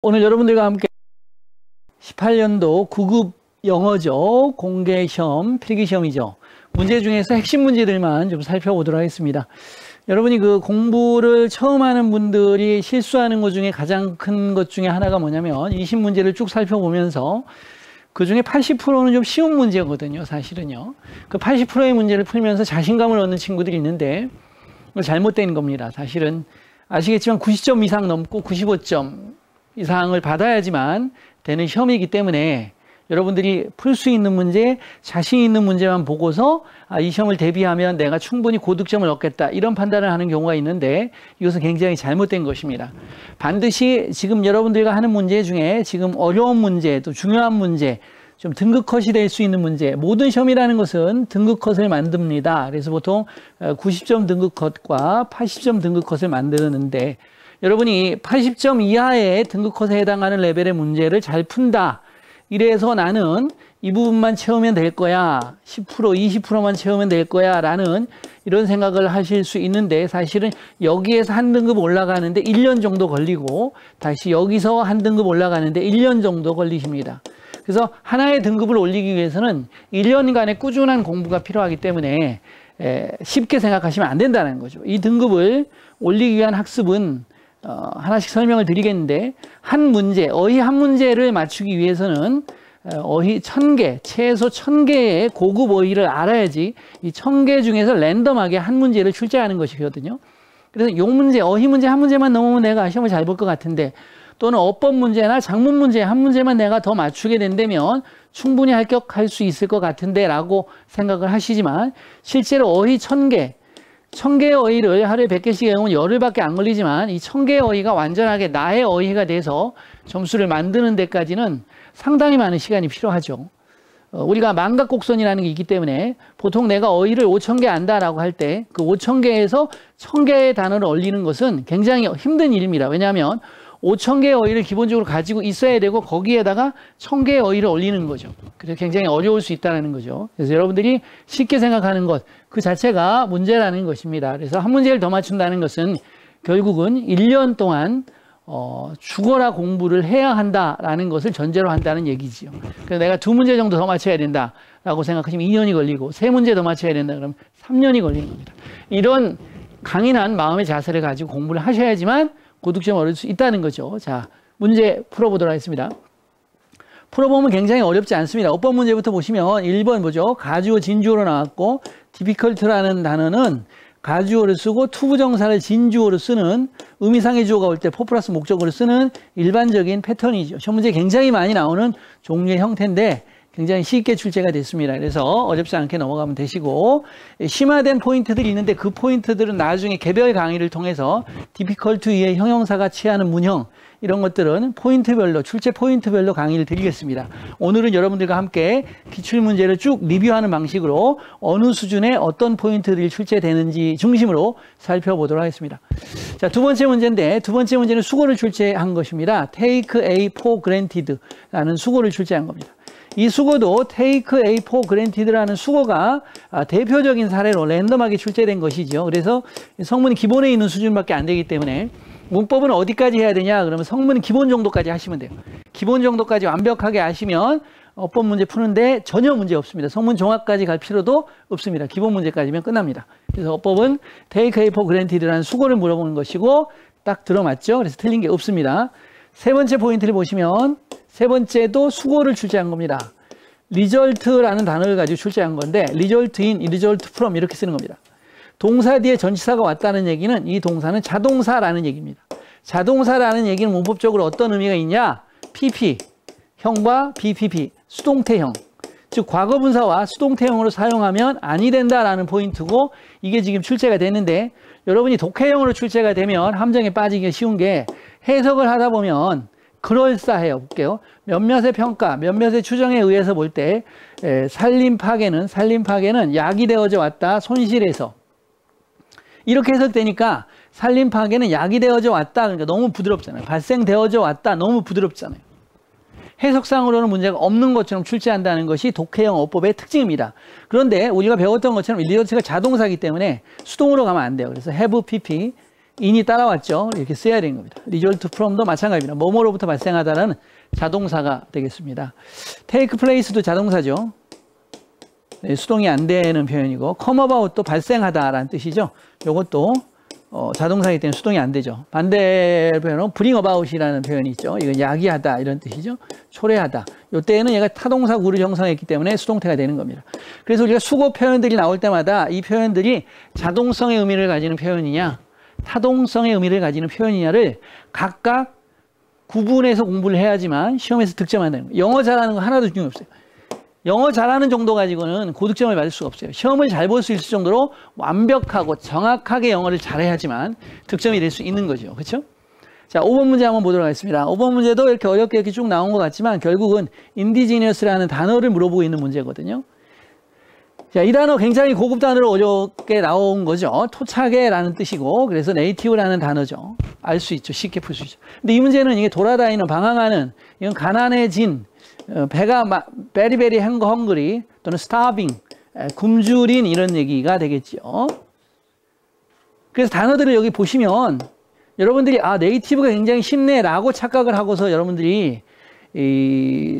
오늘 여러분들과 함께 18년도 9급 영어죠. 공개시험, 필기시험이죠. 문제 중에서 핵심 문제들만 좀 살펴보도록 하겠습니다. 여러분이 그 공부를 처음 하는 분들이 실수하는 것 중에 가장 큰 것 중에 하나가 뭐냐면 20문제를 쭉 살펴보면서 그 중에 80%는 좀 쉬운 문제거든요. 사실은요. 그 80%의 문제를 풀면서 자신감을 얻는 친구들이 있는데 잘못된 겁니다. 사실은 아시겠지만 90점 이상 넘고 95점 이상을 받아야지만 되는 시험이기 때문에 여러분들이 풀 수 있는 문제, 자신 있는 문제만 보고서 이 시험을 대비하면 내가 충분히 고득점을 얻겠다 이런 판단을 하는 경우가 있는데 이것은 굉장히 잘못된 것입니다. 반드시 지금 여러분들과 하는 문제 중에 지금 어려운 문제, 또 중요한 문제, 좀 등급컷이 될 수 있는 문제, 모든 시험이라는 것은 등급컷을 만듭니다. 그래서 보통 90점 등급컷과 80점 등급컷을 만드는데 여러분이 80점 이하의 등급컷에 해당하는 레벨의 문제를 잘 푼다. 이래서 나는 이 부분만 채우면 될 거야. 10%, 20%만 채우면 될 거야. 라는 이런 생각을 하실 수 있는데 사실은 여기에서 한 등급 올라가는데 1년 정도 걸리고 다시 여기서 한 등급 올라가는데 1년 정도 걸리십니다. 그래서 하나의 등급을 올리기 위해서는 1년간의 꾸준한 공부가 필요하기 때문에 쉽게 생각하시면 안 된다는 거죠. 이 등급을 올리기 위한 학습은 하나씩 설명을 드리겠는데 한 문제, 어휘 한 문제를 맞추기 위해서는 어휘 1000개, 최소 1000개의 고급 어휘를 알아야지 이 1000개 중에서 랜덤하게 한 문제를 출제하는 것이거든요. 그래서 요 문제, 어휘 문제 한 문제만 넘으면 내가 시험을 잘 볼 것 같은데 또는 어법 문제나 작문 문제 한 문제만 내가 더 맞추게 된다면 충분히 합격할 수 있을 것 같은데 라고 생각을 하시지만 실제로 어휘 1000개, 1000개의 어휘를 하루에 100개씩 외우면 열흘밖에 안 걸리지만 이 1000개의 어휘가 완전하게 나의 어휘가 돼서 점수를 만드는 데까지는 상당히 많은 시간이 필요하죠. 우리가 망각곡선이라는 게 있기 때문에 보통 내가 어휘를 5000개 안다라고 할 때 그 5000개에서 1000개의 단어를 올리는 것은 굉장히 힘든 일입니다. 왜냐하면 5000개의 어휘를 기본적으로 가지고 있어야 되고 거기에다가 1000개의 어휘를 올리는 거죠. 그래서 굉장히 어려울 수 있다는 거죠. 그래서 여러분들이 쉽게 생각하는 것 그 자체가 문제라는 것입니다. 그래서 한 문제를 더 맞춘다는 것은 결국은 1년 동안 죽어라 공부를 해야 한다라는 것을 전제로 한다는 얘기지요. 그래서 내가 2문제 정도 더 맞춰야 된다라고 생각하시면 2년이 걸리고 3문제 더 맞춰야 된다 그러면 3년이 걸리는 겁니다. 이런 강인한 마음의 자세를 가지고 공부를 하셔야지만 고득점을 얻을 수 있다는 거죠. 자, 문제 풀어보도록 하겠습니다. 풀어보면 굉장히 어렵지 않습니다. 어법 문제부터 보시면 1번 뭐죠? 가주어 진주어로 나왔고 difficult라는 단어는 가주어를 쓰고 투부정사를 진주어로 쓰는 의미상의 주어가 올 때 포 플러스 목적어로 쓰는 일반적인 패턴이죠. 시험 문제 굉장히 많이 나오는 종류의 형태인데 굉장히 쉽게 출제가 됐습니다. 그래서 어렵지 않게 넘어가면 되시고 심화된 포인트들이 있는데 그 포인트들은 나중에 개별 강의를 통해서 difficult 위에 형용사가 취하는 문형 이런 것들은 포인트별로 출제 포인트별로 강의를 드리겠습니다. 오늘은 여러분들과 함께 기출문제를 쭉 리뷰하는 방식으로 어느 수준의 어떤 포인트들이 출제되는지 중심으로 살펴보도록 하겠습니다. 자, 두 번째 문제인데 두 번째 문제는 수고를 출제한 것입니다. Take A for granted 라는 수고를 출제한 겁니다. 이 수고도 take A for granted라는 수고가 대표적인 사례로 랜덤하게 출제된 것이죠. 그래서 성문이 기본에 있는 수준밖에 안 되기 때문에 문법은 어디까지 해야 되냐 그러면 성문 기본 정도까지 하시면 돼요. 기본 정도까지 완벽하게 아시면 어법 문제 푸는데 전혀 문제 없습니다. 성문 종합까지 갈 필요도 없습니다. 기본 문제까지면 끝납니다. 그래서 어법은 take A for granted라는 수고를 물어보는 것이고 딱 들어맞죠. 그래서 틀린 게 없습니다. 세 번째 포인트를 보시면 세 번째도 수고를 출제한 겁니다. result라는 단어를 가지고 출제한 건데 result in, result from 이렇게 쓰는 겁니다. 동사 뒤에 전치사가 왔다는 얘기는 이 동사는 자동사라는 얘기입니다. 자동사라는 얘기는 문법적으로 어떤 의미가 있냐? PP, 형과 BPP, 수동태형. 즉 과거분사와 수동태형으로 사용하면 아니 된다라는 포인트고 이게 지금 출제가 됐는데 여러분이 독해형으로 출제가 되면 함정에 빠지기가 쉬운 게 해석을 하다 보면 그럴싸해요. 볼게요. 몇몇의 평가, 몇몇의 추정에 의해서 볼 때 살림 파괴는 약이 되어져 왔다. 손실에서. 이렇게 해석되니까 살림 파괴는 약이 되어져 왔다. 그러니까 너무 부드럽잖아요. 발생되어져 왔다. 너무 부드럽잖아요. 해석상으로는 문제가 없는 것처럼 출제한다는 것이 독해형 어법의 특징입니다. 그런데 우리가 배웠던 것처럼 리더치가 자동사이기 때문에 수동으로 가면 안 돼요. 그래서 have, pp, in이 따라왔죠. 이렇게 써야 되는 겁니다. result from도 마찬가지입니다. 뭐뭐로부터 발생하다는 자동사가 되겠습니다. take place도 자동사죠. 네, 수동이 안 되는 표현이고 come about도 발생하다라는 뜻이죠. 이것도 자동사이기 때문에 수동이 안 되죠. 반대 표현은 bring about이라는 표현이 있죠. 이건 야기하다 이런 뜻이죠. 초래하다. 이때는 얘가 타동사 구를 형성했기 때문에 수동태가 되는 겁니다. 그래서 우리가 수거 표현들이 나올 때마다 이 표현들이 자동성의 의미를 가지는 표현이냐 타동성의 의미를 가지는 표현이냐를 각각 구분해서 공부를 해야지만 시험에서 득점한다는 거예요. 영어 잘하는 거 하나도 중요 없어요. 영어 잘하는 정도 가지고는 고득점을 받을 수가 없어요. 시험을 잘 볼 수 있을 정도로 완벽하고 정확하게 영어를 잘해야지만 득점이 될 수 있는 거죠. 그렇죠? 자, 5번 문제 한번 보도록 하겠습니다. 5번 문제도 이렇게 어렵게 이렇게 쭉 나온 것 같지만 결국은 인디지니어스라는 단어를 물어보고 있는 문제거든요. 자, 이 단어 굉장히 고급 단어로 어렵게 나온 거죠. 토착해라는 뜻이고 그래서 네이티브라는 단어죠. 알 수 있죠. 쉽게 풀 수 있죠. 근데 이 문제는 이게 돌아다니는 방황하는 이건 가난해진 배가 베리베리 헝그리 또는 starving 굶주린 이런 얘기가 되겠죠. 그래서 단어들을 여기 보시면 여러분들이 네이티브가 굉장히 쉽네라고 착각을 하고서 여러분들이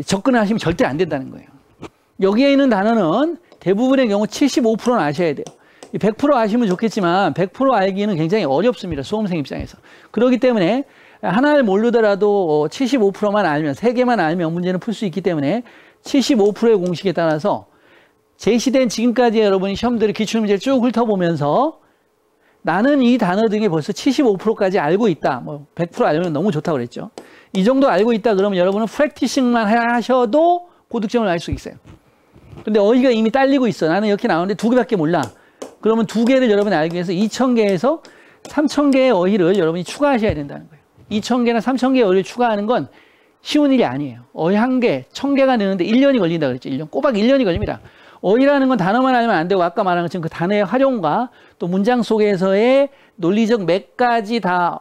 접근을 하시면 절대 안 된다는 거예요. 여기에 있는 단어는 대부분의 경우 75%는 아셔야 돼요. 100% 아시면 좋겠지만 100% 알기는 굉장히 어렵습니다. 수험생 입장에서. 그렇기 때문에 하나를 모르더라도 75%만 알면 3개만 알면 문제는 풀 수 있기 때문에 75%의 공식에 따라서 제시된 지금까지 여러분이 시험들을 기출문제를 쭉 훑어보면서 나는 이 단어 등에 벌써 75%까지 알고 있다. 100% 알면 너무 좋다고 그랬죠. 이 정도 알고 있다 그러면 여러분은 프랙티싱만 하셔도 고득점을 알 수 있어요. 근데 어휘가 이미 딸리고 있어. 나는 이렇게 나오는데 2개밖에 몰라. 그러면 2개를 여러분이 알기 위해서 2000개에서 3000개의 어휘를 여러분이 추가하셔야 된다는 거예요. 2000개나 3000개의 어휘를 추가하는 건 쉬운 일이 아니에요. 어휘 1개, 1000개가 되는데 1년이 걸린다 그랬죠. 1년. 꼬박 1년이 걸립니다. 어휘라는 건 단어만 알면 안 되고 아까 말한 것처럼 그 단어의 활용과 또 문장 속에서의 논리적 맥까지 다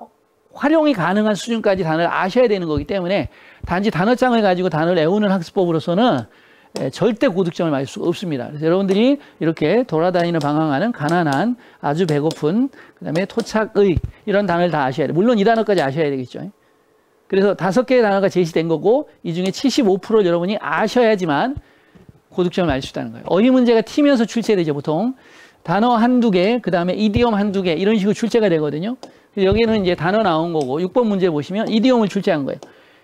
활용이 가능한 수준까지 단어를 아셔야 되는 거기 때문에 단지 단어장을 가지고 단어를 외우는 학습법으로서는 절대 고득점을 맞을 수가 없습니다. 그래서 여러분들이 이렇게 돌아다니는 방황하는 가난한 아주 배고픈 그다음에 토착의 이런 단어를 다 아셔야 돼요. 물론 이 단어까지 아셔야 되겠죠. 그래서 5개의 단어가 제시된 거고 이 중에 75%를 여러분이 아셔야지만 고득점을 맞을 수 있다는 거예요. 어휘 문제가 튀면서 출제되죠. 보통 단어 한두 개, 그 다음에 이디엄 한두 개 이런 식으로 출제가 되거든요. 여기는 이제 단어 나온 거고 6번 문제 보시면 이디엄을 출제한 거예요.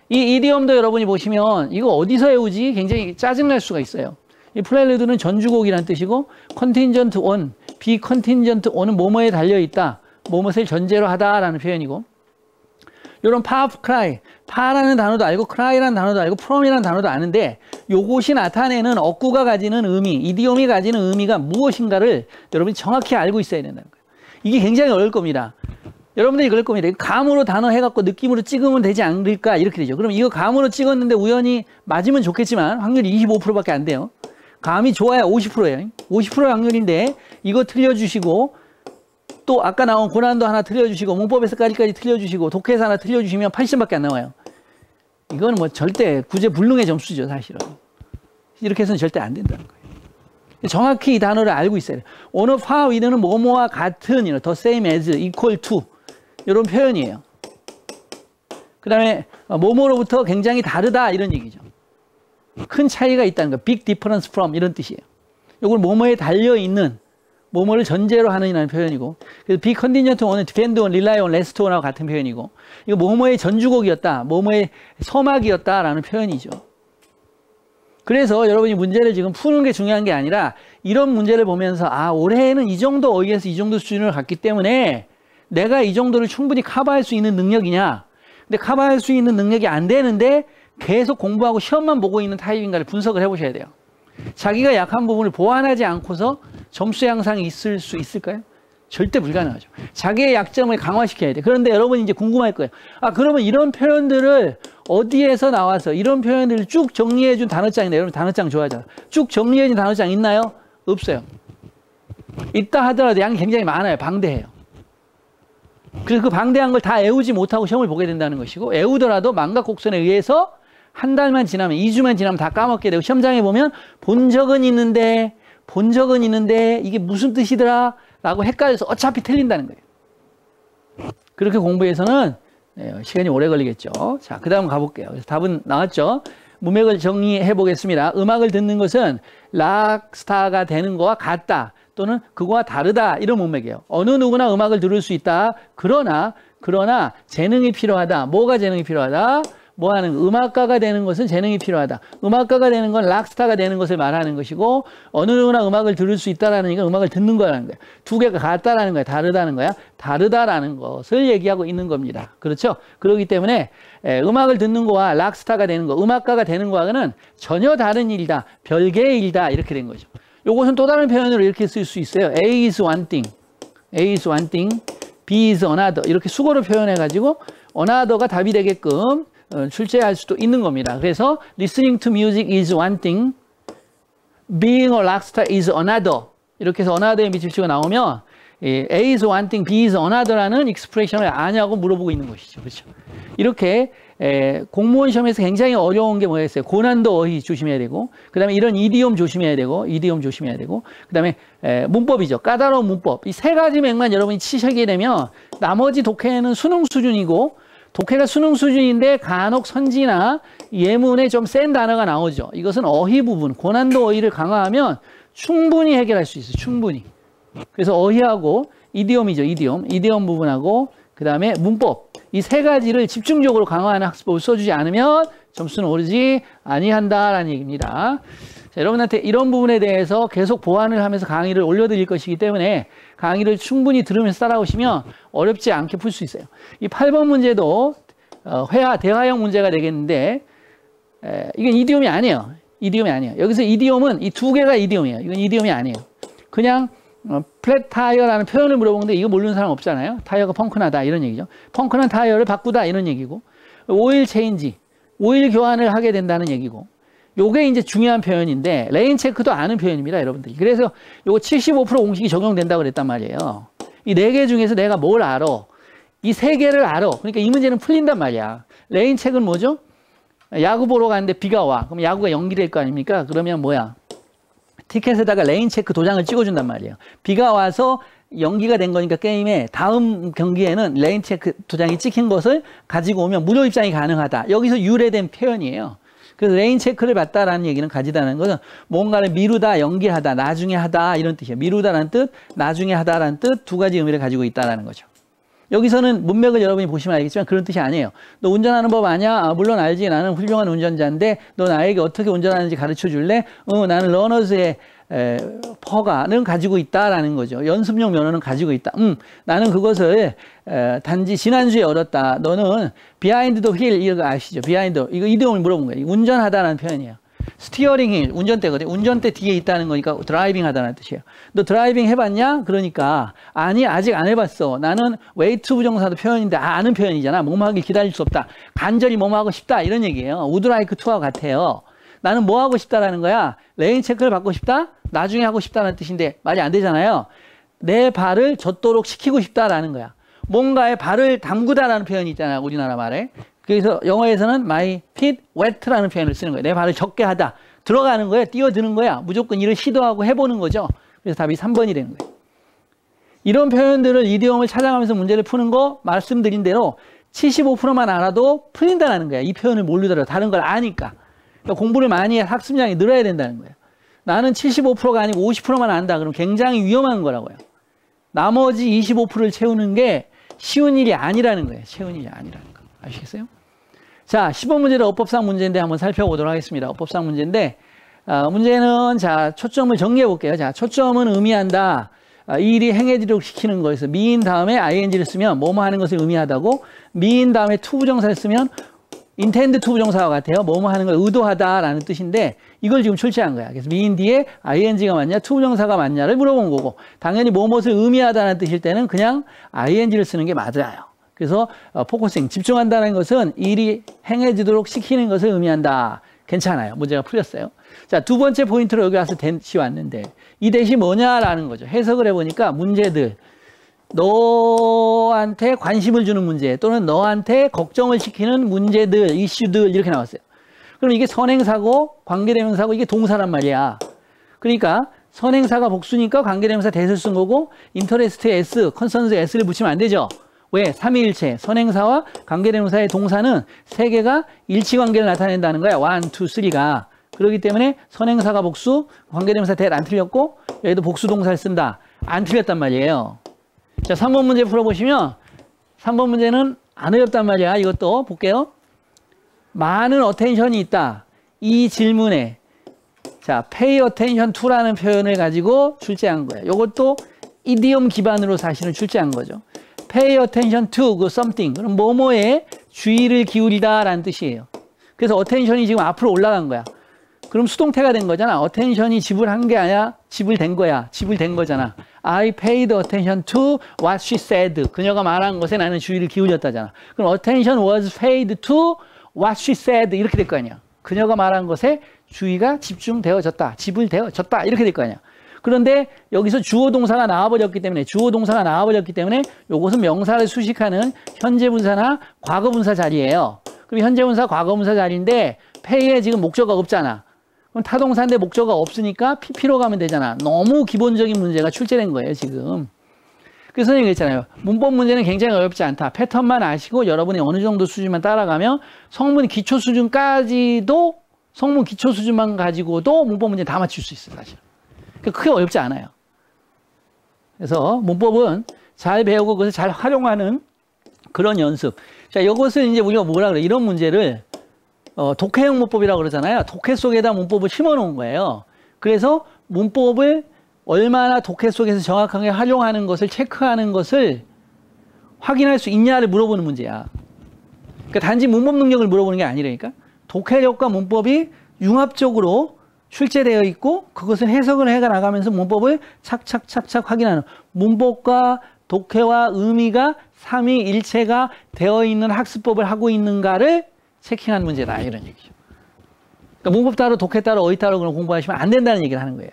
이 이디엄도 여러분이 보시면 이거 어디서 외우지? 굉장히 짜증날 수가 있어요. 이 프렐루드는 전주곡이라는 뜻이고 컨틴전트 on, 비컨틴전트 on은 뭐뭐에 달려있다. 뭐뭇을 전제로 하다라는 표현이고 이런 파, cry, 파라는 단어도 알고 cry라는 단어도 알고 from이라는 단어도 아는데 요것이 나타내는 어구가 가지는 의미, 이디엄이 가지는 의미가 무엇인가를 여러분이 정확히 알고 있어야 된다는 거예요. 이게 굉장히 어려울 겁니다. 여러분들이 그럴 겁니다. 감으로 단어 해갖고 느낌으로 찍으면 되지 않을까 이렇게 되죠. 그럼 이거 감으로 찍었는데 우연히 맞으면 좋겠지만 확률이 25%밖에 안 돼요. 감이 좋아야 50%예요. 50%의 확률인데 이거 틀려주시고 또 아까 나온 고난도 하나 틀려주시고 문법에서까지 틀려주시고 독해에서 하나 틀려주시면 80점밖에 안 나와요. 이거는 뭐 절대 구제불능의 점수죠. 사실은. 이렇게 해서는 절대 안 된다는 거예요. 정확히 이 단어를 알고 있어야 돼요. on a par with는 뭐뭐와 같은, the same as, equal to 이런 표현이에요. 그 다음에 뭐뭐로부터 굉장히 다르다 이런 얘기죠. 큰 차이가 있다는 거. big difference from 이런 뜻이에요. 이걸 뭐뭐에 달려있는 뭐뭐를 전제로 하는이라는 표현이고 그래서 be contingent on은 depend on, rely on, rest on하고 같은 표현이고 이거 뭐뭐의 전주곡이었다. 뭐뭐의 서막이었다라는 표현이죠. 그래서 여러분이 문제를 지금 푸는 게 중요한 게 아니라 이런 문제를 보면서 올해에는 이 정도 어휘에서 이 정도 수준을 갔기 때문에 내가 이 정도를 충분히 커버할 수 있는 능력이냐. 근데 커버할 수 있는 능력이 안 되는데 계속 공부하고 시험만 보고 있는 타입인가를 분석을 해보셔야 돼요. 자기가 약한 부분을 보완하지 않고서 점수 향상이 있을 수 있을까요? 절대 불가능하죠. 자기의 약점을 강화시켜야 돼. 그런데 여러분이 이제 궁금할 거예요. 그러면 이런 표현들을 어디에서 나와서 이런 표현들을 쭉 정리해준 단어장인데 여러분 단어장 좋아하잖아. 쭉 정리해준 단어장 있나요? 없어요. 있다 하더라도 양이 굉장히 많아요. 방대해요. 그래서 그 방대한 걸 다 외우지 못하고 시험을 보게 된다는 것이고 외우더라도 망각곡선에 의해서 한 달만 지나면 2주만 지나면 다 까먹게 되고 시험장에 보면 본 적은 있는데 이게 무슨 뜻이더라 라고 헷갈려서 어차피 틀린다는 거예요. 그렇게 공부해서는 시간이 오래 걸리겠죠. 자, 그 다음 가볼게요. 그래서 답은 나왔죠. 문맥을 정리해 보겠습니다. 음악을 듣는 것은 락스타가 되는 거와 같다. 또는 그거와 다르다. 이런 문맥이에요. 어느 누구나 음악을 들을 수 있다. 그러나 재능이 필요하다. 뭐가 재능이 필요하다? 뭐 하는 거? 음악가가 되는 것은 재능이 필요하다. 음악가가 되는 건 락스타가 되는 것을 말하는 것이고 어느 누구나 음악을 들을 수 있다라는 얘기가 음악을 듣는 거라는 거예요. 두 개가 같다라는 거야. 다르다는 거야. 다르다라는 것을 얘기하고 있는 겁니다. 그렇죠? 그렇기 때문에 음악을 듣는 거와 락스타가 되는 거, 음악가가 되는 거와는 전혀 다른 일이다. 별개의 일이다. 이렇게 된 거죠. 요것은 또 다른 표현으로 이렇게 쓸 수 있어요. A is one thing. A is one thing. B is another. 이렇게 수거로 표현해가지고 another가 답이 되게끔 출제할 수도 있는 겁니다. 그래서 listening to music is one thing, being a rockstar is another. 이렇게 해서 another의 미칠치가 나오면 A is one thing, B is another라는 익스프레션을 아냐고 물어보고 있는 것이죠. 그렇죠? 이렇게 공무원 시험에서 굉장히 어려운 게 뭐였어요? 고난도 어휘 조심해야 되고, 그 다음에 이런 이디옴 조심해야 되고, 그 다음에 문법이죠. 까다로운 문법. 이 세 가지 맥만 여러분이 치시게 되면 나머지 독해는 수능 수준이고, 독해가 수능 수준인데 간혹 선지나 예문에 좀 센 단어가 나오죠. 이것은 어휘 부분, 고난도 어휘를 강화하면 충분히 해결할 수 있어요. 충분히. 그래서 어휘하고 이디옴이죠. 이디옴 부분하고 그 다음에 문법. 이 세 가지를 집중적으로 강화하는 학습법을 써주지 않으면 점수는 오르지 아니한다라는 얘기입니다. 자, 여러분한테 이런 부분에 대해서 계속 보완을 하면서 강의를 올려드릴 것이기 때문에 강의를 충분히 들으면서 따라오시면 어렵지 않게 풀 수 있어요. 이 8번 문제도 대화형 문제가 되겠는데 이건 이디옴이 아니에요. 여기서 이디옴은 이 두 개가 이디옴이에요. 이건 이디옴이 아니에요. 그냥 플랫 타이어라는 표현을 물어보는데 이거 모르는 사람 없잖아요. 타이어가 펑크나다 이런 얘기죠. 펑크난 타이어를 바꾸다 이런 얘기고, 오일 체인지, 오일 교환을 하게 된다는 얘기고, 요게 이제 중요한 표현인데 레인 체크도 아는 표현입니다, 여러분들이. 그래서 요거 75% 공식이 적용된다고 그랬단 말이에요. 이 네 개 중에서 내가 뭘 알아? 이 세 개를 알아. 그러니까 이 문제는 풀린단 말이야. 레인 체크는 뭐죠? 야구 보러 가는데 비가 와. 그럼 야구가 연기될 거 아닙니까? 그러면 뭐야? 티켓에다가 레인 체크 도장을 찍어준단 말이에요. 비가 와서 연기가 된 거니까 게임에 다음 경기에는 레인 체크 도장이 찍힌 것을 가지고 오면 무료 입장이 가능하다. 여기서 유래된 표현이에요. 그래서 레인 체크를 받다라는 얘기는 가지다는 것은 뭔가를 미루다, 연기하다, 나중에 하다 이런 뜻이에요. 미루다라는 뜻, 나중에 하다라는 뜻 두 가지 의미를 가지고 있다라는 거죠. 여기서는 문맥을 여러분이 보시면 알겠지만 그런 뜻이 아니에요. 너 운전하는 법 아냐? 아, 물론 알지. 나는 훌륭한 운전자인데 너 나에게 어떻게 운전하는지 가르쳐 줄래? 나는 러너즈의 퍼가는 가지고 있다라는 거죠. 연습용 면허는 가지고 있다. 나는 그것을 단지 지난주에 얻었다. 너는 비하인드 더 힐 이거 아시죠? 비하인드 이거 이디옴을 물어본 거예요. 운전하다라는 표현이에요. 스티어링 힐 운전대거든요. 운전대 뒤에 있다는 거니까 드라이빙 하다는 뜻이에요. 너 드라이빙 해봤냐? 그러니까 아니 아직 안 해봤어. 나는 웨이트 부정사도 표현인데 아는 표현이잖아. 뭐뭐하길 기다릴 수 없다. 간절히 뭐뭐하고 싶다 이런 얘기예요. 우드라이크 투와 같아요. 나는 뭐 하고 싶다라는 거야? 레인 체크를 받고 싶다? 나중에 하고 싶다는 뜻인데 말이 안 되잖아요. 내 발을 젖도록 시키고 싶다라는 거야. 뭔가에 발을 담그다라는 표현이 있잖아요. 우리나라 말에. 그래서 영어에서는 my feet wet라는 표현을 쓰는 거예요. 내 발을 젖게 하다. 들어가는 거예요. 뛰어드는 거야. 무조건 일을 시도하고 해보는 거죠. 그래서 답이 3번이 되는 거예요. 이런 표현들을 이디옴을 찾아가면서 문제를 푸는 거 말씀드린 대로 75%만 알아도 풀린다는 거야. 이 표현을 모르더라도 다른 걸 아니까. 그러니까 공부를 많이 해 학습량이 늘어야 된다는 거예요. 나는 75%가 아니고 50%만 안다. 그럼 굉장히 위험한 거라고요. 나머지 25%를 채우는 게 쉬운 일이 아니라는 거예요. 쉬운 일이 아니라는 거. 아시겠어요? 자, 10번 문제는 어법상 문제인데 한번 살펴보도록 하겠습니다. 어법상 문제인데, 문제는 자, 초점을 정리해 볼게요. 자, 초점은 의미한다. 이 일이 행해지도록 시키는 거에서 미인 다음에 ing를 쓰면 뭐뭐 하는 것을 의미하다고, 미인 다음에 to 부정사를 쓰면 intend to 부정사와 같아요. 뭐뭐 하는 걸 의도하다라는 뜻인데 이걸 지금 출제한 거야. 그래서 미인 뒤에 ing가 맞냐, to 부정사가 맞냐를 물어본 거고, 당연히 뭐뭇을 의미하다는 뜻일 때는 그냥 ing를 쓰는 게 맞아요. 그래서 포커싱, 집중한다는 것은 일이 행해지도록 시키는 것을 의미한다. 괜찮아요. 문제가 풀렸어요. 자, 두 번째 포인트로 여기 와서 대시 왔는데 이 대시 뭐냐라는 거죠. 해석을 해보니까 문제들, 너한테 관심을 주는 문제 또는 너한테 걱정을 시키는 문제들, 이슈들 이렇게 나왔어요. 그럼 이게 선행사고 관계대명사고 이게 동사란 말이야. 그러니까 선행사가 복수니까 관계대명사 대를 쓴 거고 인터레스트에 s, 컨선스 s를 붙이면 안 되죠. 왜? 삼위일체. 선행사와 관계대명사의 동사는 세 개가 일치관계를 나타낸다는 거야. 1, 2, 3가. 그렇기 때문에 선행사가 복수, 관계대명사 that 안 틀렸고 여기도 복수 동사를 쓴다. 안 틀렸단 말이에요. 자, 3번 문제 풀어보시면 3번 문제는 안 어렵단 말이야. 이것도 볼게요. 많은 어텐션이 있다. 이 질문에 자, pay attention to라는 표현을 가지고 출제한 거예요. 이것도 이디엄 기반으로 사실은 출제한 거죠. pay attention to 그 something. 그럼 뭐뭐에 주의를 기울이다라는 뜻이에요. 그래서 attention이 지금 앞으로 올라간 거야. 그럼 수동태가 된 거잖아. attention이 지불한 게 아니라 지불된 거야. 지불된 거잖아. I paid attention to what she said. 그녀가 말한 것에 나는 주의를 기울였다잖아. 그럼 attention was paid to what she said. 이렇게 될 거 아니야. 그녀가 말한 것에 주의가 집중되어졌다. 지불되어졌다. 이렇게 될 거 아니야. 그런데 여기서 주어 동사가 나와버렸기 때문에 요것은 명사를 수식하는 현재분사나 과거분사 자리예요. 그럼 현재분사, 과거분사 자리인데 pay에 지금 목적어가 없잖아. 그럼 타동사인데 목적어가 없으니까 PP로 가면 되잖아. 너무 기본적인 문제가 출제된 거예요, 지금. 그래서 선생님이 그랬잖아요. 문법 문제는 굉장히 어렵지 않다. 패턴만 아시고 여러분이 어느 정도 수준만 따라가면 성문 기초 수준까지도 성문 기초 수준만 가지고도 문법 문제 다 맞출 수 있어요, 사실. 그러니까 크게 어렵지 않아요. 그래서 문법은 잘 배우고 그것을 잘 활용하는 그런 연습. 자, 이것을 이제 우리가 뭐라 그래? 이런 문제를 독해형 문법이라고 그러잖아요. 독해 속에다 문법을 심어 놓은 거예요. 그래서 문법을 얼마나 독해 속에서 정확하게 활용하는 것을 체크하는 것을 확인할 수 있냐를 물어보는 문제야. 그러니까 단지 문법 능력을 물어보는 게 아니라니까. 독해력과 문법이 융합적으로 출제되어 있고 그것을 해석을 해가 나가면서 문법을 착착착착 확인하는 문법과 독해와 의미가 삼위일체가 되어 있는 학습법을 하고 있는가를 체킹한 문제다. 이런 얘기죠. 그러니까 문법 따로 독해 따로 어휘 따로 그런 공부하시면 안 된다는 얘기를 하는 거예요.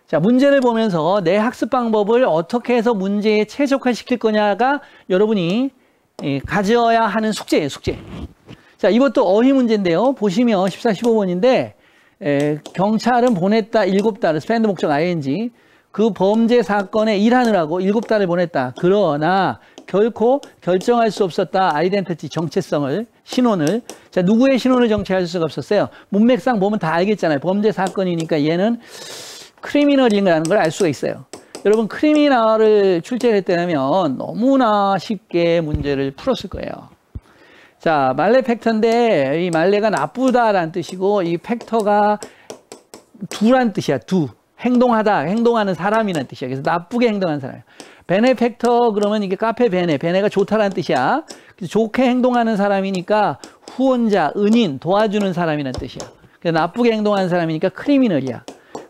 자, 문제를 보면서 내 학습 방법을 어떻게 해서 문제에 최적화시킬 거냐가 여러분이 가져야 하는 숙제예요. 숙제. 자, 이것도 어휘 문제인데요. 보시면 14, 15번인데 경찰은 보냈다 7달을 스펜드 목적 ing 그 범죄 사건에 일하느라고 7달을 보냈다. 그러나 결코 결정할 수 없었다. 아이덴티티 정체성을 신원을. 자, 누구의 신원을 정체할 수가 없었어요. 문맥상 보면 다 알겠잖아요. 범죄 사건이니까 얘는 크리미널이라는 걸 알 수가 있어요. 여러분 크리미널을 출제했다면 너무나 쉽게 문제를 풀었을 거예요. 자, 말레 팩터인데 이 말레가 나쁘다라는 뜻이고 이 팩터가 두란 뜻이야. 두. 행동하다, 행동하는 사람이라는 뜻이야. 그래서 나쁘게 행동하는 사람. 베네팩터 그러면 이게 카페 베네가 좋다라는 뜻이야. 그래서 좋게 행동하는 사람이니까 후원자, 은인, 도와주는 사람이라는 뜻이야. 그래서 나쁘게 행동하는 사람이니까 크리미널이야.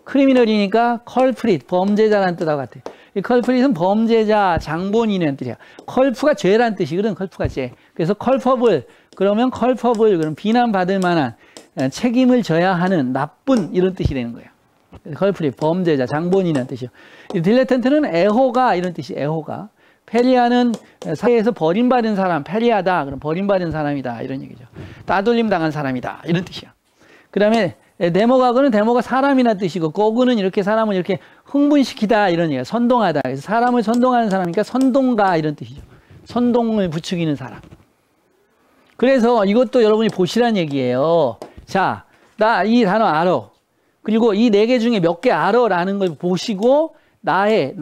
크리미널이니까 컬프릿, 범죄자라는 뜻하고 같아. 이 컬프릿은 범죄자, 장본인이라는 뜻이야. 컬프가 죄라는 뜻이거든. 컬프가 죄. 그래서 컬퍼블, 그러면 컬퍼블, 그럼 비난받을 만한 책임을 져야 하는 나쁜 이런 뜻이 되는 거예요. 컬프릿, 범죄자, 장본인이라는 뜻이요. 이 딜레턴트는 애호가 이런 뜻이 애호가. 페리아는 사회에서 버림받은 사람, 페리아다. 그럼 버림받은 사람이다. 이런 얘기죠. 따돌림 당한 사람이다. 이런 뜻이야. 그 다음에 데모가그는 데모가 사람이라는 뜻이고 거그는 이렇게 사람을 이렇게 흥분시키다 이런 얘기야. 선동하다. 그래서 사람을 선동하는 사람이니까 선동가 이런 뜻이죠. 선동을 부추기는 사람. 그래서 이것도 여러분이 보시라는 얘기예요. 자, 나 이 단어 알아. 그리고 이 4개 중에 몇 개 알아라는 걸 보시고 나의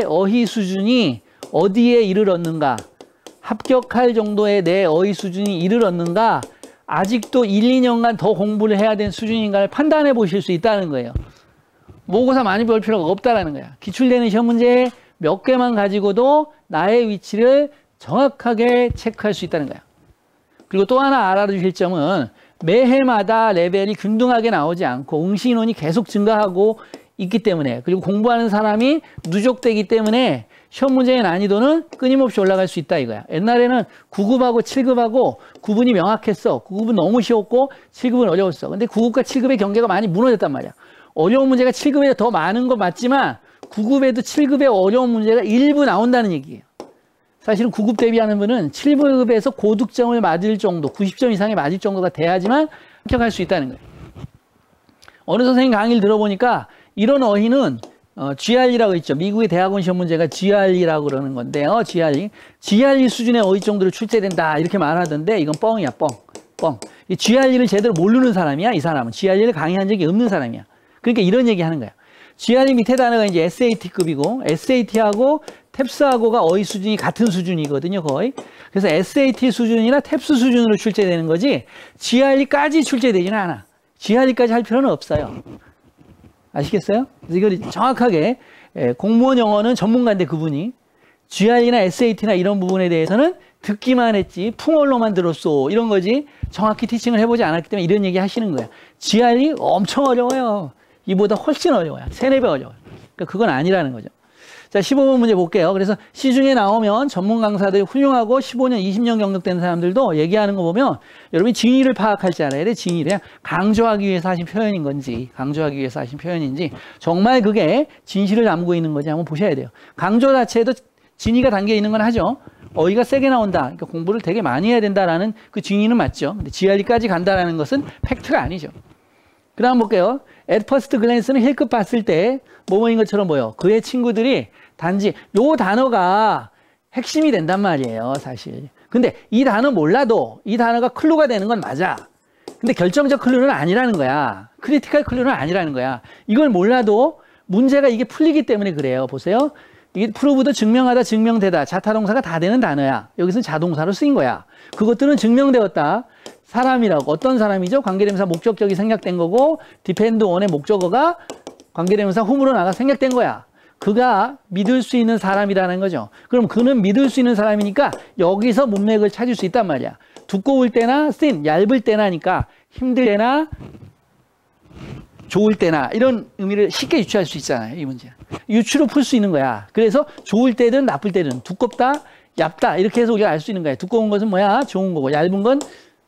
어휘 수준이 어디에 이르렀는가, 합격할 정도의 내 어휘 수준이 이르렀는가, 아직도 1, 2년간 더 공부를 해야 되는 수준인가를 판단해 보실 수 있다는 거예요. 모의고사 많이 볼 필요가 없다라는 거야. 기출되는 시험 문제 몇 개만 가지고도 나의 위치를 정확하게 체크할 수 있다는 거야. 그리고 또 하나 알아두실 점은 매해마다 레벨이 균등하게 나오지 않고 응시 인원이 계속 증가하고 있기 때문에, 그리고 공부하는 사람이 누적되기 때문에 시험 문제의 난이도는 끊임없이 올라갈 수 있다 이거야. 옛날에는 9급하고 7급하고 구분이 명확했어. 9급은 너무 쉬웠고 7급은 어려웠어. 근데 9급과 7급의 경계가 많이 무너졌단 말이야. 어려운 문제가 7급에 더 많은 건 맞지만 9급에도 7급의 어려운 문제가 일부 나온다는 얘기예요. 사실은 9급 대비하는 분은 7급에서 고득점을 맞을 정도, 90점 이상이 맞을 정도가 돼야지만 합격할 수 있다는 거예요. 어느 선생님 강의를 들어보니까 이런 어휘는 GRE라고 있죠. 미국의 대학원 시험 문제가 GRE라고 그러는 건데요. GRE 수준의 어휘 정도로 출제된다 이렇게 말하던데 이건 뻥이야, 뻥. 이 GRE를 제대로 모르는 사람이야, 이 사람은. GRE를 강의한 적이 없는 사람이야. 그러니까 이런 얘기 하는 거야. GRE 밑에 단어가 이제 SAT급이고, SAT하고 탭스하고가 어휘 수준이 같은 수준이거든요, 거의. 그래서 SAT 수준이나 탭스 수준으로 출제되는 거지, GRE까지 출제되지는 않아. GRE까지 할 필요는 없어요. 아시겠어요? 그래서 이걸 정확하게, 공무원 영어는 전문가인데 그분이, GRE나 SAT나 이런 부분에 대해서는 듣기만 했지, 풍월로만 들었어. 이런 거지, 정확히 티칭을 해보지 않았기 때문에 이런 얘기 하시는 거예요. GRE 엄청 어려워요. 이보다 훨씬 어려워요. 3, 4배 어려워요. 그러니까 그건 아니라는 거죠. 자, 15번 문제 볼게요. 그래서 시중에 나오면 전문 강사들이 훌륭하고 15년, 20년 경력된 사람들도 얘기하는 거 보면 여러분이 진위를 파악할 줄 알아야 돼. 진위를. 강조하기 위해서 하신 표현인 건지, 강조하기 위해서 하신 표현인지, 정말 그게 진실을 담고 있는 건지 한번 보셔야 돼요. 강조 자체에도 진위가 담겨 있는 건 하죠. 어휘가 세게 나온다. 그러니까 공부를 되게 많이 해야 된다라는 그 진위는 맞죠. 근데 GRE까지 간다라는 것은 팩트가 아니죠. 그 다음 볼게요. at first glance는 힐끗 봤을 때 뭐뭐인 것처럼 보여. 그의 친구들이 단지 요 단어가 핵심이 된단 말이에요, 사실. 근데 이 단어 몰라도 이 단어가 클루가 되는 건 맞아. 근데 결정적 클루는 아니라는 거야. 크리티컬 클루는 아니라는 거야. 이걸 몰라도 문제가 이게 풀리기 때문에 그래요. 보세요. 이게 프로브도 증명하다, 증명되다. 자타동사가 다 되는 단어야. 여기서는 자동사로 쓰인 거야. 그것들은 증명되었다. 사람이라고. 어떤 사람이죠? 관계대명사 목적격이 생략된 거고, 디펜드 원의 목적어가 관계대명사 홈으로 나가 생략된 거야. 그가 믿을 수 있는 사람이라는 거죠. 그럼 그는 믿을 수 있는 사람이니까 여기서 문맥을 찾을 수 있단 말이야. 두꺼울 때나 thin, 얇을 때나니까 힘들 때나 좋을 때나 이런 의미를 쉽게 유추할 수 있잖아요. 이 문제. 유추로 풀 수 있는 거야. 그래서 좋을 때든 나쁠 때든 두껍다, 얇다 이렇게 해서 우리가 알 수 있는 거야. 두꺼운 것은 뭐야? 좋은 거고, 얇은 건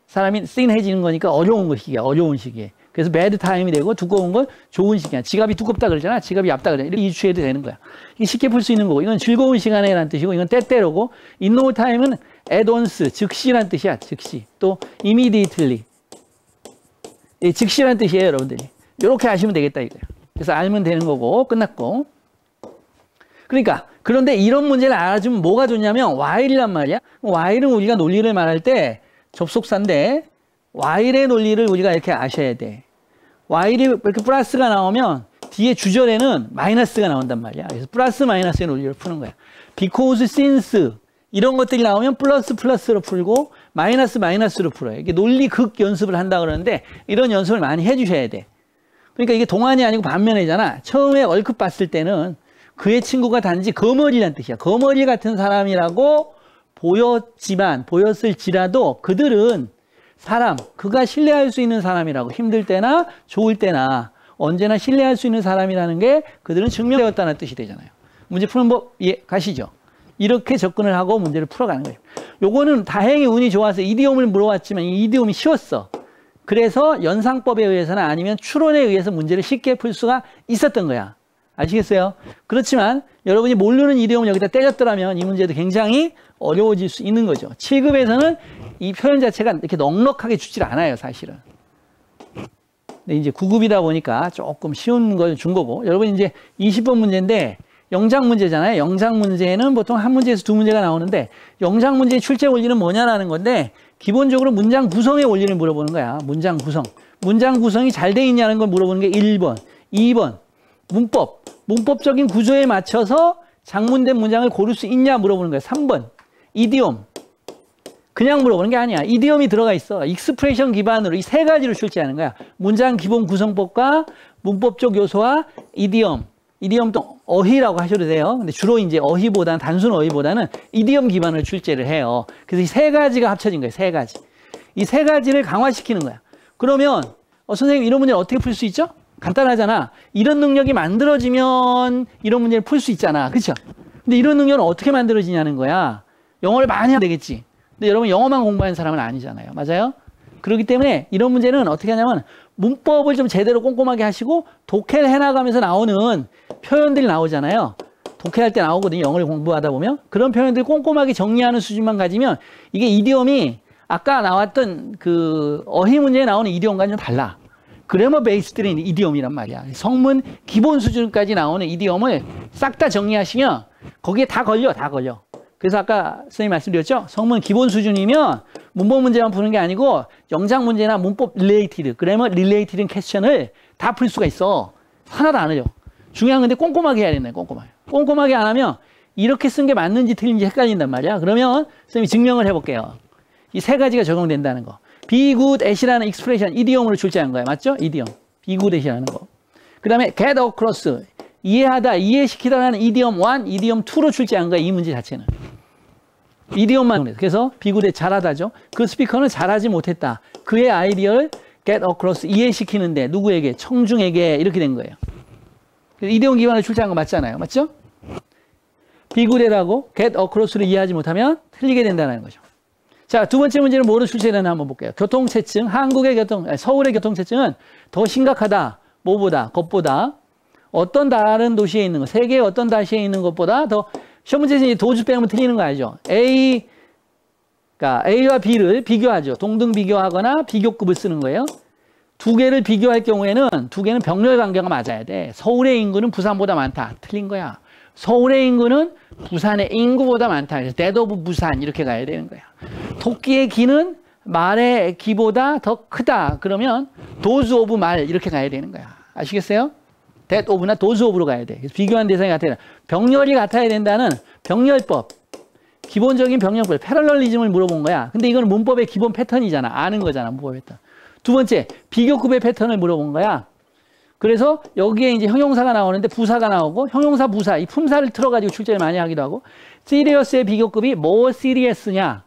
사람이 thin해지는 거니까 어려운 시기야. 어려운 시기에. 그래서 bad time이 되고 두꺼운 건 좋은 시기야. 지갑이 두껍다 그러잖아. 지갑이 얇다 그러잖아. 이렇게 유추해도 되는 거야. 이게 쉽게 풀 수 있는 거고, 이건 즐거운 시간에 라는 뜻이고, 이건 때때로고, in no time은 at once, 즉시란 뜻이야. 즉시. 또 immediately. 즉시란 뜻이에요, 여러분들이. 이렇게 아시면 되겠다 이거예요. 그래서 알면 되는 거고, 끝났고. 그러니까 그런데 이런 문제를 알아주면 뭐가 좋냐면 while이란 말이야. while은 우리가 논리를 말할 때 접속사인데 while의 논리를 우리가 이렇게 아셔야 돼. while이 이렇게 플러스가 나오면 뒤에 주절에는 마이너스가 나온단 말이야. 그래서 플러스 마이너스의 논리를 푸는 거야. because, since 이런 것들이 나오면 플러스 플러스로 풀고 마이너스 마이너스로 풀어요. 이게 논리 극 연습을 한다 그러는데 이런 연습을 많이 해주셔야 돼. 그러니까 이게 동안이 아니고 반면이잖아. 처음에 얼핏 봤을 때는 그의 친구가 단지 거머리란 뜻이야. 거머리 같은 사람이라고 보였을지라도 그들은 사람, 그가 신뢰할 수 있는 사람이라고. 힘들 때나 좋을 때나 언제나 신뢰할 수 있는 사람이라는 게 그들은 증명되었다는 뜻이 되잖아요. 문제 푸는 법 가시죠. 이렇게 접근을 하고 문제를 풀어가는 거예요. 요거는 다행히 운이 좋아서 이디옴을 물어봤지만 이 이디옴이 쉬웠어. 그래서 연상법에 의해서나 아니면 추론에 의해서 문제를 쉽게 풀 수가 있었던 거야. 아시겠어요? 그렇지만 여러분이 모르는 이디옴을 여기다 때렸더라면 이 문제도 굉장히 어려워질 수 있는 거죠. 7급에서는 이 표현 자체가 이렇게 넉넉하게 주질 않아요, 사실은. 근데 이제 9급이다 보니까 조금 쉬운 걸 준 거고. 여러분 이제 20번 문제인데 영장 문제잖아요. 영장 문제는 보통 한 문제에서 두 문제가 나오는데 영장 문제의 출제 원리는 뭐냐라는 건데 기본적으로 문장 구성의 원리를 물어보는 거야. 문장 구성. 문장 구성이 잘 돼 있냐는 걸 물어보는 게 1번. 2번. 문법. 문법적인 구조에 맞춰서 장문된 문장을 고를 수 있냐 물어보는 거야. 3번. 이디옴. 그냥 물어보는 게 아니야. 이디옴이 들어가 있어. 익스프레션 기반으로 이 세 가지를 출제하는 거야. 문장 기본 구성법과 문법적 요소와 이디옴. 이디옴도 어휘라고 하셔도 돼요. 근데 주로 이제 어휘보다는, 단순 어휘보다는 이디옴 기반을 출제를 해요. 그래서 이 세 가지가 합쳐진 거예요. 세 가지. 이 세 가지를 강화시키는 거야. 그러면 선생님 이런 문제를 어떻게 풀 수 있죠? 간단하잖아. 이런 능력이 만들어지면 이런 문제를 풀 수 있잖아. 그렇죠? 근데 이런 능력은 어떻게 만들어지냐는 거야. 영어를 많이 하면 되겠지. 근데 여러분 영어만 공부하는 사람은 아니잖아요. 맞아요? 그렇기 때문에 이런 문제는 어떻게 하냐면 문법을 좀 제대로 꼼꼼하게 하시고 독해를 해나가면서 나오는 표현들이 나오잖아요. 독해할 때 나오거든요. 영어를 공부하다 보면. 그런 표현들을 꼼꼼하게 정리하는 수준만 가지면 이게 이디옴이 아까 나왔던 그 어휘 문제에 나오는 이디옴과는 좀 달라. 그래머 베이스드인 이디엄이란 말이야. 성문 기본 수준까지 나오는 이디엄을 싹 다 정리하시면 거기에 다 걸려. 그래서 아까 선생님 말씀드렸죠? 성문 기본 수준이면 문법 문제만 푸는 게 아니고 영작 문제나 문법 릴레이티드, 그래머 릴레이티드 퀘스천을 다 풀 수가 있어. 하나도 안 어려. 중요한 건데 꼼꼼하게 해야 된다. 꼼꼼하게 안 하면 이렇게 쓴 게 맞는지 틀린지 헷갈린단 말이야. 그러면 선생님이 증명을 해볼게요. 이 세 가지가 적용된다는 거. be good at이라는 익스프레션 이디엄으로 출제한 거야. 맞죠? 이디엄. be good at이라는 거. 그 다음에 get across. 이해하다, 이해시키다라는 이디엄 1, 이디엄 2로 출제한 거야. 이 문제 자체는. 이디엄만. 그래서 be good at 잘하다죠. 그 스피커는 잘하지 못했다. 그의 아이디어를 get across 이해시키는데 누구에게? 청중에게 이렇게 된 거예요. 이디엄 기반으로 출제한 거 맞잖아요. 맞죠? be good at하고 get across를 이해하지 못하면 틀리게 된다는 거죠. 자, 두 번째 문제는 뭐로 출제되나 한번 볼게요. 교통체증, 서울의 교통체증은 더 심각하다. 뭐보다? 것보다. 어떤 다른 도시에 있는 것, 세계의 어떤 도시에 있는 것보다 더, 시험 문제에서 도주 빼면 틀리는 거 알죠? 그러니까 A와 B를 비교하죠. 동등 비교하거나 비교급을 쓰는 거예요. 두 개를 비교할 경우에는 두 개는 병렬 관계가 맞아야 돼. 서울의 인구는 부산보다 많다. 틀린 거야. 서울의 인구는 부산의 인구보다 많다. 그래서 that of 부산 이렇게 가야 되는 거야. 토끼의 기는 말의 기보다 더 크다. 그러면 those of 말 이렇게 가야 되는 거야. 아시겠어요? that of나 those of로 가야 돼. 그래서 비교한 대상이 같아야 돼. 병렬이 같아야 된다는 병렬법. 기본적인 병렬법. 패럴럴리즘을 물어본 거야. 근데 이건 문법의 기본 패턴이잖아. 아는 거잖아. 문법의 패턴. 두 번째, 비교급의 패턴을 물어본 거야. 그래서 여기에 이제 형용사가 나오는데 부사가 나오고 형용사 부사 이 품사를 틀어가지고 출제를 많이 하기도 하고 serious의 비교급이 more serious냐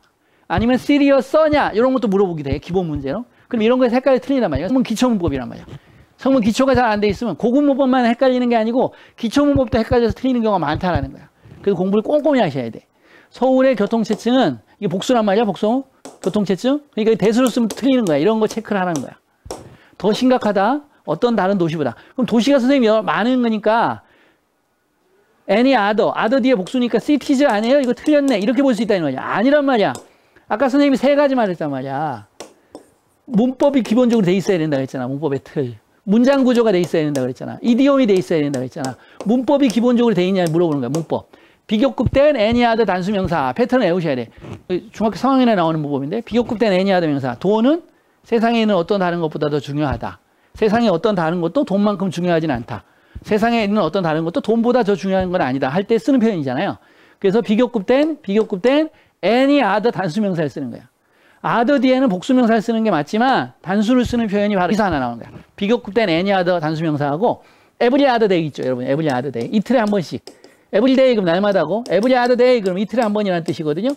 아니면 serious냐 이런 것도 물어보기도 해. 기본 문제로. 그럼 이런 거에 색깔이 틀린단 말이야. 성문 기초문법이란 말이야. 성문 기초가 잘 안 돼 있으면 고급 문법만 헷갈리는 게 아니고 기초 문법도 헷갈려서 틀리는 경우가 많다라는 거야. 그래서 공부를 꼼꼼히 하셔야 돼. 서울의 교통체증은 이게 복수란 말이야. 복수. 교통체증. 그러니까 대수로 쓰면 틀리는 거야. 이런 거 체크를 하는 거야. 더 심각하다. 어떤 다른 도시보다. 그럼 도시가 선생님이 많은 거니까 any other 뒤에 복수니까 cities 아니에요? 이거 틀렸네. 이렇게 볼 수 있다는 말이야. 아니란 말이야. 아까 선생님이 세 가지 말했단 말이야. 문법이 기본적으로 돼 있어야 된다 그랬잖아. 문법의 틀. 문장 구조가 돼 있어야 된다 그랬잖아. 이디옴이 돼 있어야 된다 그랬잖아. 문법이 기본적으로 돼 있냐 물어보는 거야. 문법. 비교급된 any other 단수명사 패턴을 외우셔야 돼. 중학교 3학년에 나오는 문법인데 비교급된 any other 명사. 돈은 세상에 있는 어떤 다른 것보다 더 중요하다. 세상에 어떤 다른 것도 돈만큼 중요하진 않다. 세상에 있는 어떤 다른 것도 돈보다 더 중요한 건 아니다. 할 때 쓰는 표현이잖아요. 그래서 비교급된 any other 단수명사를 쓰는 거야. other 뒤에는 복수명사를 쓰는 게 맞지만 단수를 쓰는 표현이 바로 여기서 하나 나오는 거야. 비교급된 any other 단수명사하고 every other day 있죠. 여러분 every other day. 이틀에 한 번씩. every day 그럼 날마다고 every other day 그럼 이틀에 한 번이라는 뜻이거든요.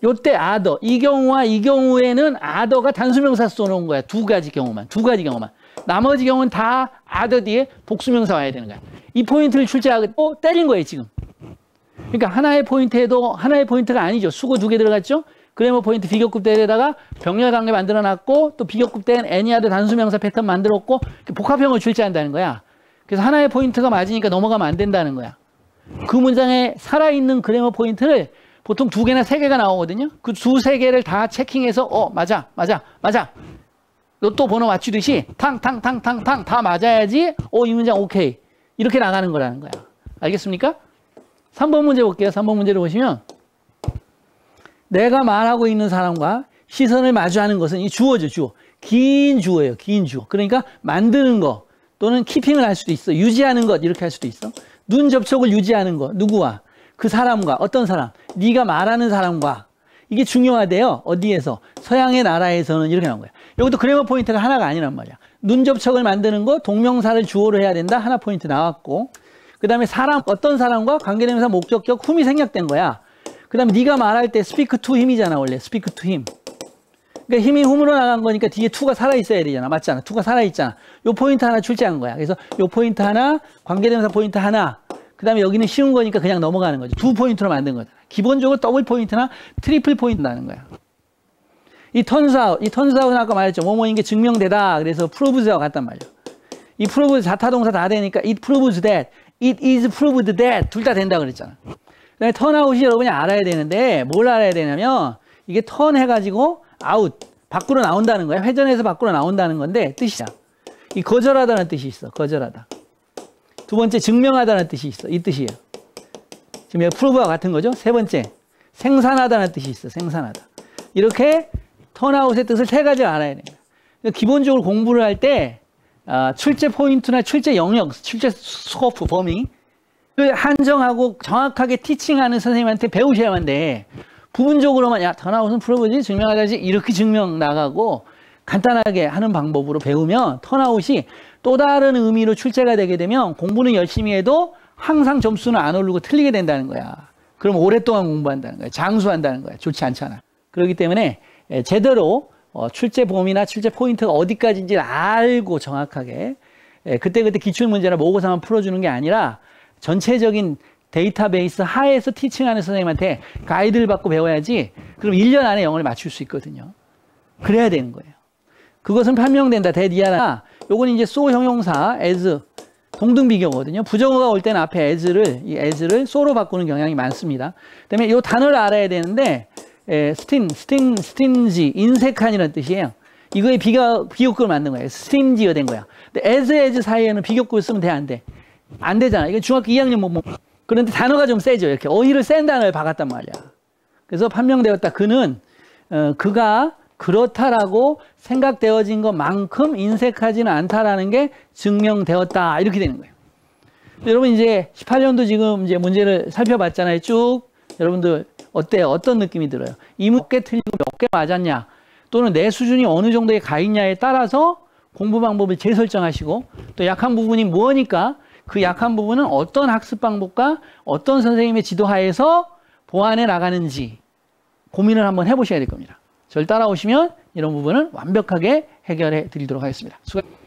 요때 other. 이 경우와 이 경우에는 other가 단수명사 써놓은 거야. 두 가지 경우만. 나머지 경우는 다 other 뒤에 복수명사 와야 되는 거야. 이 포인트를 출제하고 때린 거예요, 지금. 그러니까 하나의 포인트에도 하나의 포인트가 아니죠. 수고 두 개 들어갔죠? 그래머 포인트 비교급대에다가 병렬 관계 만들어 놨고 또 비교급된 any other 단수명사 패턴 만들었고 복합형을 출제한다는 거야. 그래서 하나의 포인트가 맞으니까 넘어가면 안 된다는 거야. 그 문장에 살아있는 그래머 포인트를 보통 두 개나 세 개가 나오거든요. 그 두세 개를 다 체킹해서 맞아. 로또 번호 맞추듯이 탕탕 다 맞아야지 이 문장 오케이 이렇게 나가는 거라는 거야. 알겠습니까? 3번 문제 볼게요. 3번 문제를 보시면 내가 말하고 있는 사람과 시선을 마주하는 것은 이 주어죠. 주어. 긴 주어예요. 긴 주어. 그러니까 만드는 거 또는 키핑을 할 수도 있어. 유지하는 것 이렇게 할 수도 있어. 눈 접촉을 유지하는 거. 누구와? 그 사람과. 어떤 사람? 네가 말하는 사람과. 이게 중요하대요. 어디에서? 서양의 나라에서는 이렇게 나온 거야. 이것도 그래머 포인트가 하나가 아니란 말이야. 눈 접촉을 만드는 거 동명사를 주어로 해야 된다. 하나 포인트 나왔고. 그 다음에 사람, 어떤 사람과 관계대명사 목적격 훔이 생략된 거야. 그 다음에 네가 말할 때 speak to him이잖아. 원래 speak to him. 그러니까 힘이 훔으로 나간 거니까 뒤에 to가 살아있어야 되잖아. 맞잖아. to가 살아있잖아. 요 포인트 하나 출제한 거야. 그래서 요 포인트 하나, 관계대명사 포인트 하나. 그 다음에 여기는 쉬운 거니까 그냥 넘어가는 거죠. 두 포인트로 만든 거잖아. 기본적으로 더블 포인트나 트리플 포인트 나는 거야. 이 turns out는 아까 말했죠. 뭐뭐인 게 증명되다. 그래서 proves와 같단 말이야. 이 prove 자타동사 다 되니까 it proves that, it is proved that 둘 다 된다 그랬잖아. 그다음에 turn out이 여러분이 알아야 되는데 뭘 알아야 되냐면 이게 turn 해가지고 out 밖으로 나온다는 거야. 회전해서 밖으로 나온다는 건데 뜻이야. 이 거절하다는 뜻이 있어. 거절하다. 두 번째 증명하다는 뜻이 있어. 이 뜻이에요. 지금 여기 프로브와 같은 거죠. 세 번째 생산하다는 뜻이 있어. 생산하다. 이렇게 턴아웃의 뜻을 세 가지 알아야 돼요. 기본적으로 공부를 할 때 출제 포인트나 출제 영역, 출제 스코프, 범위 를 한정하고 정확하게 티칭하는 선생님한테 배우셔야만 돼. 부분적으로만 야 턴아웃은 프로브지 증명하다지 이렇게 증명 나가고 간단하게 하는 방법으로 배우면 턴아웃이 또 다른 의미로 출제가 되게 되면 공부는 열심히 해도 항상 점수는 안 오르고 틀리게 된다는 거야. 그럼 오랫동안 공부한다는 거야. 장수한다는 거야. 좋지 않잖아. 그렇기 때문에 제대로 출제 범위나 출제 포인트가 어디까지인지를 알고 정확하게 그때그때 기출문제나 모의고사만 풀어주는 게 아니라 전체적인 데이터베이스 하에서 티칭하는 선생님한테 가이드를 받고 배워야지. 그럼 1년 안에 영어를 맞출 수 있거든요. 그래야 되는 거예요. 그것은 판명된다. 대디아나 요건 이제 so 형용사 as 동등비교거든요. 부정어가 올 때는 앞에 as를 so로 바꾸는 경향이 많습니다. 그다음에 요 단어를 알아야 되는데 stingy, 인색한이라는 뜻이에요. 이거에 비교급을 만든 거예요. stingy가 된 거야. 근데 as 사이에는 비교급을 쓰면 돼, 안 돼? 안 되잖아. 이거 중학교 2학년 그런데 단어가 좀 세죠. 이렇게 어휘를 센 단어를 박았단 말이야. 그래서 판명되었다. 그는 그가 그렇다라고 생각되어진 것만큼 인색하지는 않다라는 게 증명되었다. 이렇게 되는 거예요. 여러분 이제 18년도 지금 이제 문제를 살펴봤잖아요. 쭉. 여러분들 어때요? 어떤 느낌이 들어요? 이 몇 개 틀리고 몇 개 맞았냐? 또는 내 수준이 어느 정도에 가 있냐에 따라서 공부 방법을 재설정하시고 또 약한 부분이 뭐니까 그 약한 부분은 어떤 학습 방법과 어떤 선생님의 지도하에서 보완해 나가는지 고민을 한번 해보셔야 될 겁니다. 저를 따라오시면 이런 부분을 완벽하게 해결해 드리도록 하겠습니다. 수고하셨습니다.